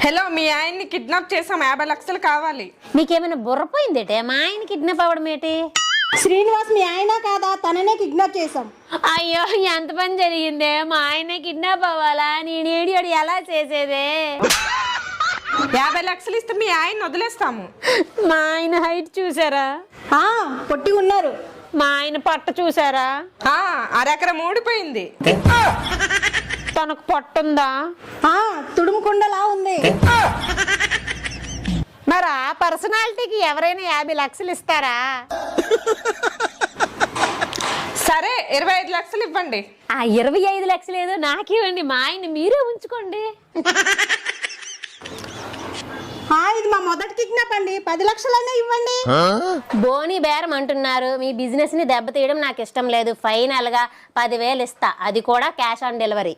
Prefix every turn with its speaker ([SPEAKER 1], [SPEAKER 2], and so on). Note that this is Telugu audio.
[SPEAKER 1] హలో, మీ ఆయన్ని కిడ్నాప్ చేసాం, 50 లక్షలు కావాలి.
[SPEAKER 2] నీకేమైనా బుర్రపోయిందేటే? మా ఆయన కిడ్నాప్ అవ్వడం ఏంటి?
[SPEAKER 3] శ్రీనివాస్ మీ ఆయన కాదా? తననే కిడ్నాప్ చేసాం.
[SPEAKER 2] అయ్యో, ఎంత పని జరిగిందే! మా ఆయన కిడ్నాప్ అవ్వాలా? నేను ఏడియోడు ఎలా చేసేదే?
[SPEAKER 1] 50 లక్షలు ఇస్తే మీ ఆయన్ని వదిలేస్తాము.
[SPEAKER 2] మా ఆయన హైట్ చూసారా?
[SPEAKER 3] పొట్టి ఉన్నారు.
[SPEAKER 2] మా ఆయన పట్ట చూసారా?
[SPEAKER 1] అరెకరం ఊడిపోయింది.
[SPEAKER 2] తనకు పట్టుందా?
[SPEAKER 3] తుడుముకుండలా ఉంది.
[SPEAKER 2] మరి ఆ పర్సనాలిటీకి ఎవరైనా 50 లక్షలు ఇస్తారా?
[SPEAKER 1] సరే, 25 లక్షలు ఇవ్వండి.
[SPEAKER 2] ఆ 25 లక్షలు ఏదో నాకివ్వండి, మా ఆయన మీరే ఉంచుకోండి.
[SPEAKER 3] ఇది మా మొదటి కిడ్నాప్ అండి, 10 లక్షలైనా ఇవ్వండి.
[SPEAKER 2] బోని బేరం అంటున్నారు. మీ బిజినెస్ ని దెబ్బతీయడం నాకు ఇష్టం లేదు. ఫైనల్ గా 10,000 ఇస్తా, అది కూడా క్యాష్ ఆన్ డెలివరీ.